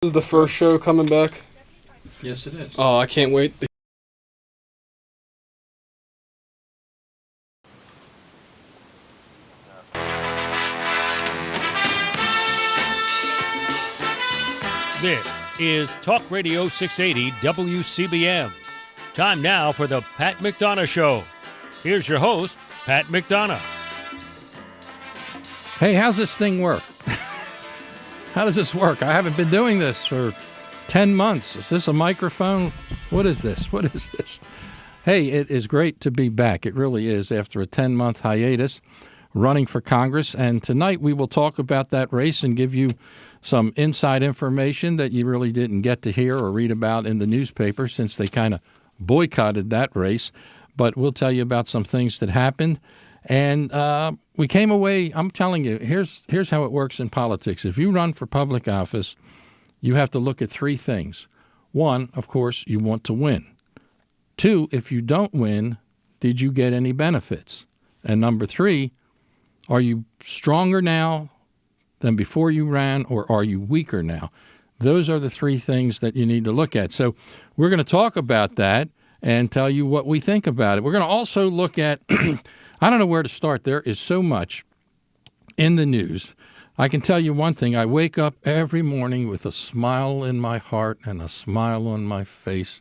This is the first show coming back. Yes, it is. Oh, I can't wait. This is Talk Radio 680 WCBM. Time now for the Pat McDonough Show. Here's your host, Pat McDonough. Hey, how's this thing work? How does this work? I haven't been doing this for 10 months. Is this a microphone? What is this? What is this? Hey, it is great to be back. It really is, after a 10-month hiatus running for Congress. And tonight we will talk about that race and give you some inside information that you really didn't get to hear or read about in the newspaper, since they kind of boycotted that race. But we'll tell you about some things that happened. And we came away, I'm telling you, here's how it works in politics. If you run for public office, you have to look at three things. One, of course, you want to win. Two, if you don't win, did you get any benefits? And number three, are you stronger now than before you ran, or are you weaker now? Those are the three things that you need to look at. So we're going to talk about that and tell you what we think about it. We're going to also look at, I don't know where to start. There is so much in the news. I can tell you one thing. I wake up every morning with a smile in my heart and a smile on my face.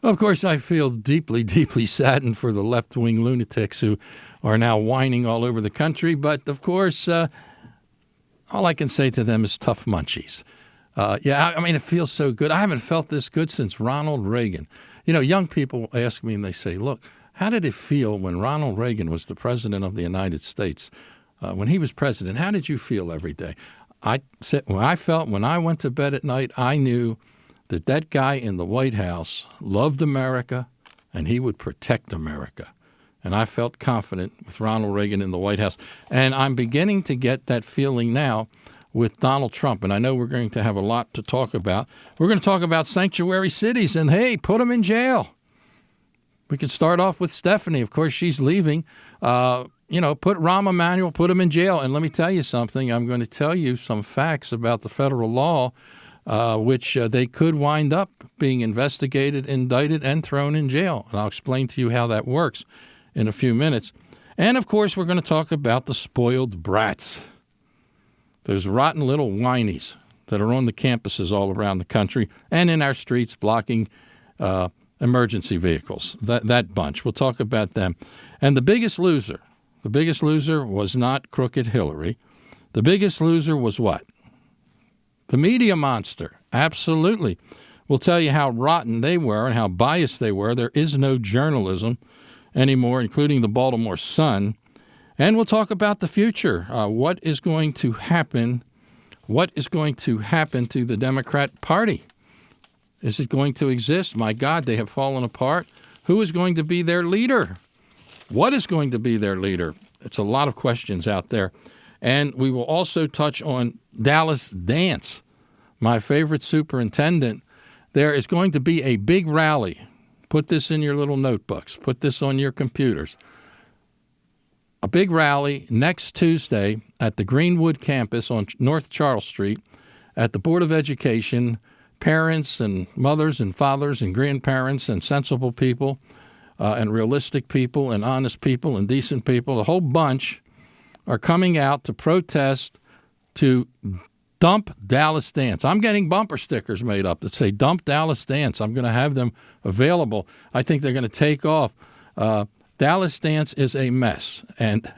Of course, I feel deeply, deeply saddened for the left-wing lunatics who are now whining all over the country. But, of course, all I can say to them is tough munchies. I mean, it feels so good. I haven't felt this good since Ronald Reagan. You know, young people ask me and they say, look, how did it feel when Ronald Reagan was the president of the United States? When he was president, how did you feel every day? I said, when I went to bed at night, I knew that guy in the White House loved America and he would protect America. And I felt confident with Ronald Reagan in the White House. And I'm beginning to get that feeling now with Donald Trump. And I know we're going to have a lot to talk about. We're going to talk about sanctuary cities and, hey, put them in jail. We could start off with Stephanie. Of course, she's leaving. Put Rahm Emanuel, put him in jail. And let me tell you something. I'm going to tell you some facts about the federal law, which they could wind up being investigated, indicted, and thrown in jail. And I'll explain to you how that works in a few minutes. And, of course, we're going to talk about the spoiled brats. Those rotten little whinies that are on the campuses all around the country and in our streets blocking emergency vehicles, that bunch. We'll talk about them. And the biggest loser was not crooked Hillary. The biggest loser was what? The media monster. Absolutely. We'll tell you how rotten they were and how biased they were. There is no journalism anymore, including the Baltimore Sun. And we'll talk about the future. What is going to happen? What is going to happen to the Democrat Party? Is it going to exist? My God, they have fallen apart. Who is going to be their leader? What is going to be their leader? It's a lot of questions out there. And we will also touch on Dallas Dance, my favorite superintendent. There is going to be a big rally. Put this in your little notebooks. Put this on your computers. A big rally next Tuesday at the Greenwood campus on North Charles Street at the Board of Education. Parents and mothers and fathers and grandparents and sensible people and realistic people and honest people and decent people, a whole bunch are coming out to protest, to dump Dallas Dance. I'm getting bumper stickers made up that say dump Dallas Dance. I'm going to have them available. I think they're going to take off. Dallas Dance is a mess. And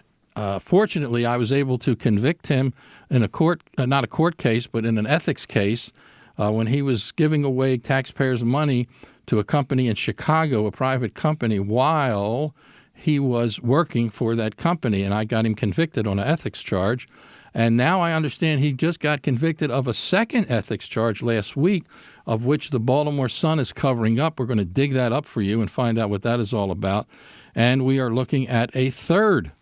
fortunately, I was able to convict him in a court, not a court case, but in an ethics case, when he was giving away taxpayers' money to a company in Chicago, a private company, while he was working for that company. And I got him convicted on an ethics charge. And now I understand he just got convicted of a second ethics charge last week, of which the Baltimore Sun is covering up. We're going to dig that up for you and find out what that is all about. And we are looking at a third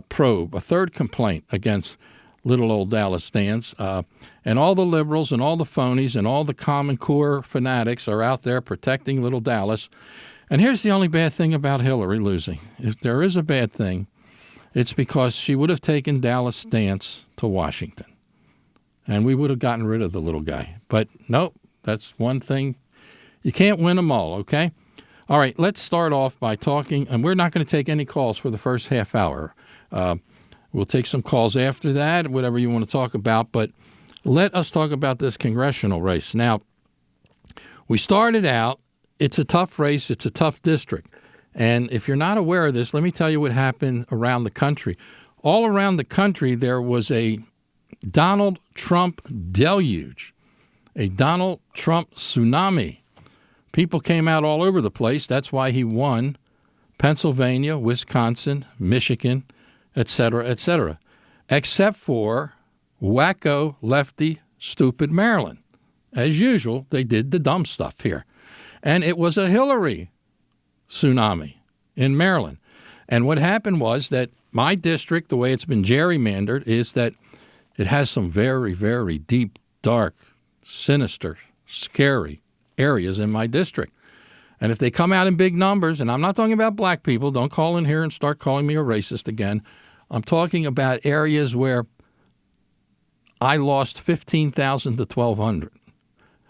probe, a third complaint against little old Dallas Dance. And all the liberals and all the phonies and all the Common Core fanatics are out there protecting little Dallas. And here's the only bad thing about Hillary losing. If there is a bad thing, it's because she would have taken Dallas Dance to Washington. and we would have gotten rid of the little guy. But nope, that's one thing. You can't win them all, okay? All right, let's start off by talking, and we're not going to take any calls for the first half hour. We'll take some calls after that, whatever you want to talk about, but let us talk about this congressional race. Now, we started out, it's a tough race, it's a tough district, and if you're not aware of this, let me tell you what happened around the country. All around the country, there was a Donald Trump deluge, a Donald Trump tsunami. People came out all over the place. That's why he won Pennsylvania, Wisconsin, Michigan, et cetera, except for wacko, lefty, stupid Maryland. As usual, they did the dumb stuff here. And it was a Hillary tsunami in Maryland. And what happened was that my district, the way it's been gerrymandered, is that it has some very, very deep, dark, sinister, scary areas in my district. And if they come out in big numbers, and I'm not talking about black people, don't call in here and start calling me a racist again. I'm talking about areas where I lost 15,000 to 1,200,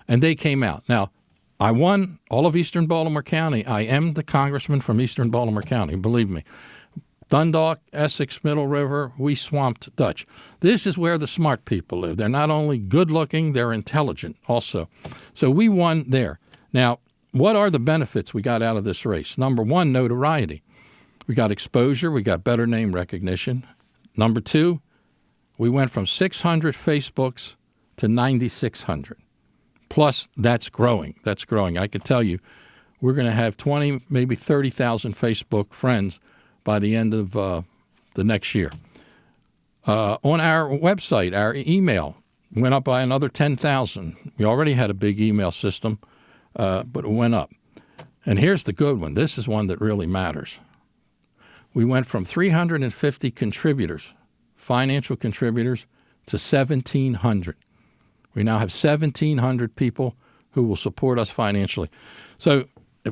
and they came out. Now, I won all of eastern Baltimore County. I am the congressman from eastern Baltimore County, believe me. Dundalk, Essex, Middle River, we swamped Dutch. This is where the smart people live. They're not only good-looking, they're intelligent also. So we won there. Now, what are the benefits we got out of this race? Number one, notoriety. We got exposure. We got better name recognition. Number two, we went from 600 Facebooks to 9,600. Plus, that's growing. That's growing. I could tell you we're going to have 20, maybe 30,000 Facebook friends by the end of the next year. On our website, our email went up by another 10,000. We already had a big email system, but it went up. And here's the good one. This is one that really matters. We went from 350 contributors, financial contributors, to 1,700. We now have 1,700 people who will support us financially. So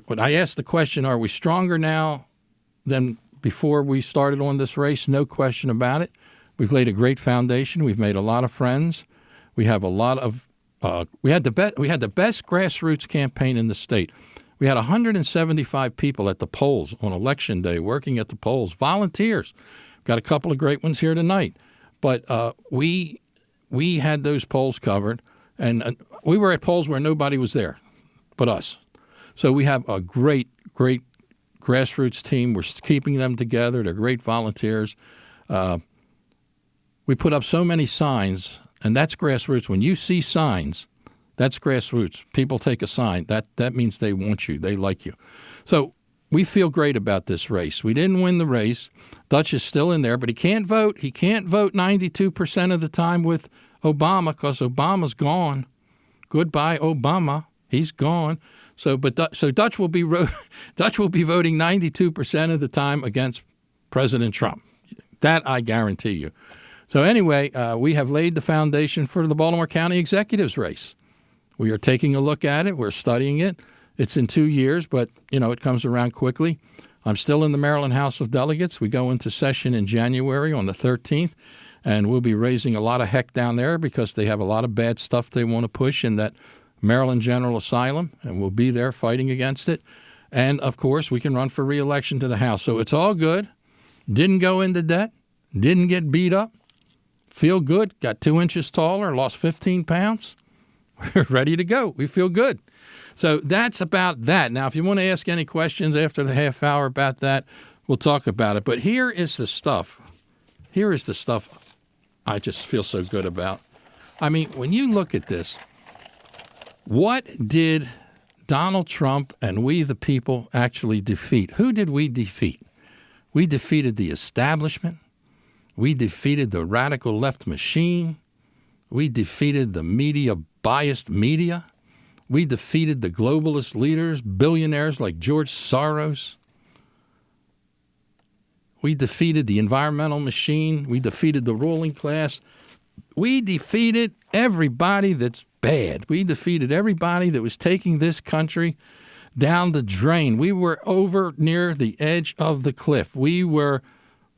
when I asked the question, are we stronger now than before we started on this race? No question about it. We've laid a great foundation. We've made a lot of friends. We have a lot of we had the best grassroots campaign in the state. We had 175 people at the polls on Election Day, working at the polls, volunteers. Got a couple of great ones here tonight. But we had those polls covered, and we were at polls where nobody was there but us. So we have a great grassroots team. We're keeping them together. They're great volunteers. We put up so many signs, and that's grassroots. When you see signs, that's grassroots. People take a sign. That means they want you. They like you. So we feel great about this race. We didn't win the race. Dutch is still in there, but he can't vote. He can't vote 92% of the time with Obama because Obama's gone. Goodbye, Obama. He's gone. So Dutch will be voting 92% of the time against President Trump. That I guarantee you. So anyway, we have laid the foundation for the Baltimore County Executives race. We are taking a look at it. We're studying it. It's in 2 years, but, it comes around quickly. I'm still in the Maryland House of Delegates. We go into session in January on the 13th, and we'll be raising a lot of heck down there because they have a lot of bad stuff they want to push in that Maryland General Asylum, and we'll be there fighting against it. And, of course, we can run for re-election to the House. So it's all good. Didn't go into debt. Didn't get beat up. Feel good. Got 2 inches taller. Lost 15 pounds. We're ready to go. We feel good. So that's about that. Now, if you want to ask any questions after the half hour about that, we'll talk about it. But here is the stuff. Here is the stuff I just feel so good about. I mean, when you look at this, what did Donald Trump and we the people actually defeat? Who did we defeat? We defeated the establishment. We defeated the radical left machine. We defeated the biased media. We defeated the globalist leaders, billionaires like George Soros. We defeated the environmental machine. We defeated the ruling class. We defeated everybody that's bad. We defeated everybody that was taking this country down the drain. We were over near the edge of the cliff. We were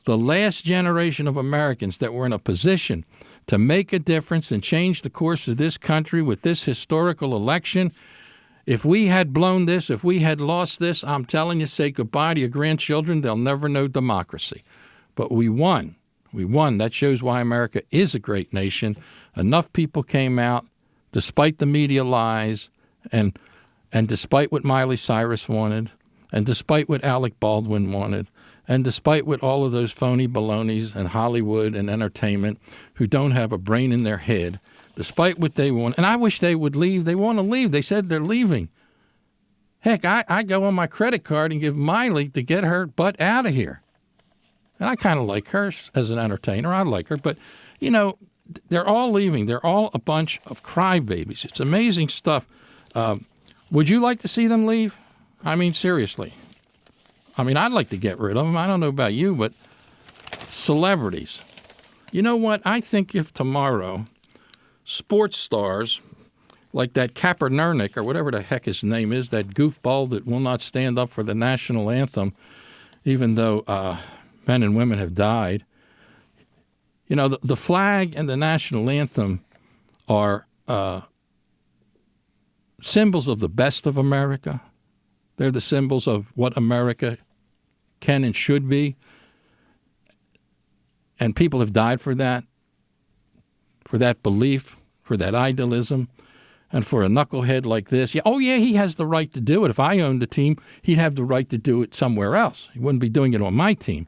the last generation of Americans that were in a position to make a difference and change the course of this country with this historical election. If we had blown this, if we had lost this, I'm telling you, say goodbye to your grandchildren. They'll never know democracy. But we won. We won. That shows why America is a great nation. Enough people came out, despite the media lies, and despite what Miley Cyrus wanted, and despite what Alec Baldwin wanted, and despite what all of those phony balonies and Hollywood and entertainment who don't have a brain in their head, despite what they want. And I wish they would leave. They want to leave. They said they're leaving. Heck, I go on my credit card and give Miley to get her butt out of here. And I kind of like her as an entertainer. I like her. But, you know, they're all leaving. They're all a bunch of crybabies. It's amazing stuff. Would you like to see them leave? I mean, seriously. I mean, I'd like to get rid of them. I don't know about you, but celebrities. You know what? I think if tomorrow sports stars like that Kaepernick or whatever the heck his name is, that goofball that will not stand up for the national anthem, even though men and women have died. You know, the flag and the national anthem are symbols of the best of America. They're the symbols of what America can and should be. And people have died for that belief, for that idealism, and for a knucklehead like this. Yeah, oh, yeah, he has the right to do it. If I owned the team, he'd have the right to do it somewhere else. He wouldn't be doing it on my team.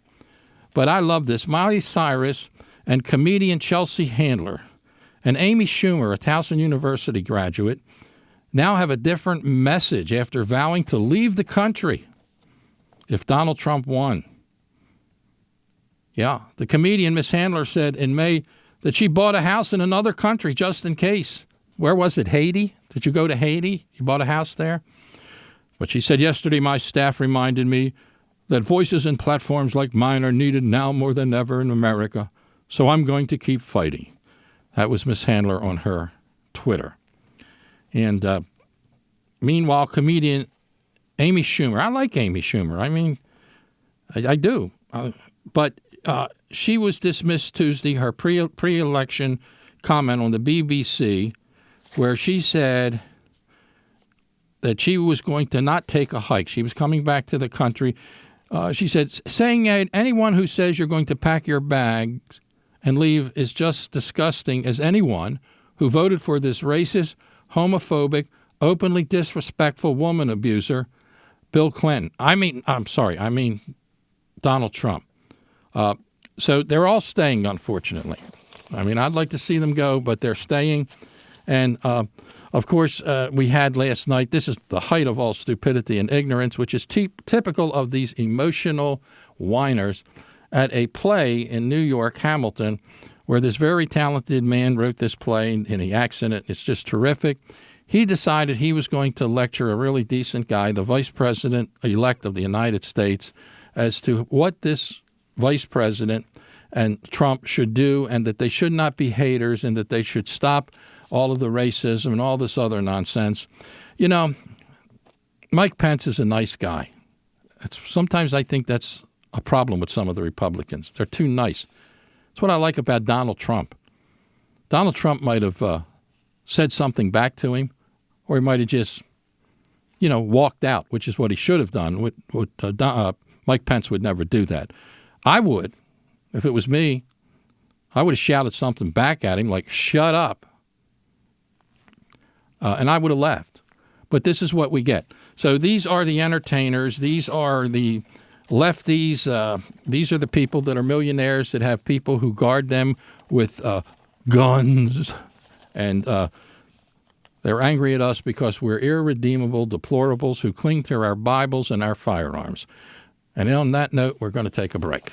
But I love this. Miley Cyrus and comedian Chelsea Handler and Amy Schumer, a Towson University graduate, now have a different message after vowing to leave the country if Donald Trump won. Yeah, the comedian Miss Handler said in May that she bought a house in another country just in case. Where was it, Haiti? Did you go to Haiti? You bought a house there? But she said, yesterday my staff reminded me that voices and platforms like mine are needed now more than ever in America, so I'm going to keep fighting. That was Miss Handler on her Twitter. And meanwhile, comedian Amy Schumer, I like Amy Schumer. I mean, I do. But she was dismissed Tuesday, her pre-election comment on the BBC, where she said that she was going to not take a hike. She was coming back to the country. She said, saying anyone who says you're going to pack your bags and leave is just disgusting as anyone who voted for this racist, homophobic, openly disrespectful woman abuser, Bill Clinton. I mean Donald Trump. So they're all staying, unfortunately. I mean, I'd like to see them go, but they're staying. And, of course, we had last night, this is the height of all stupidity and ignorance, which is typical of these emotional whiners, at a play in New York, Hamilton, where this very talented man wrote this play, and he acts in it. It's just terrific. He decided he was going to lecture a really decent guy, the vice president-elect of the United States, as to what this vice president and Trump should do, and that they should not be haters, and that they should stop all of the racism and all this other nonsense. You know, Mike Pence is a nice guy. Sometimes I think that's a problem with some of the Republicans. They're too nice. That's what I like about Donald Trump. Donald Trump might have said something back to him, or he might have just, walked out, which is what he should have done. Mike Pence would never do that. I would. If it was me, I would have shouted something back at him like, shut up. And I would have left. But this is what we get. So these are the entertainers. These are the lefties. These are the people that are millionaires that have people who guard them with guns. And they're angry at us because we're irredeemable deplorables who cling to our Bibles and our firearms. And on that note, we're going to take a break.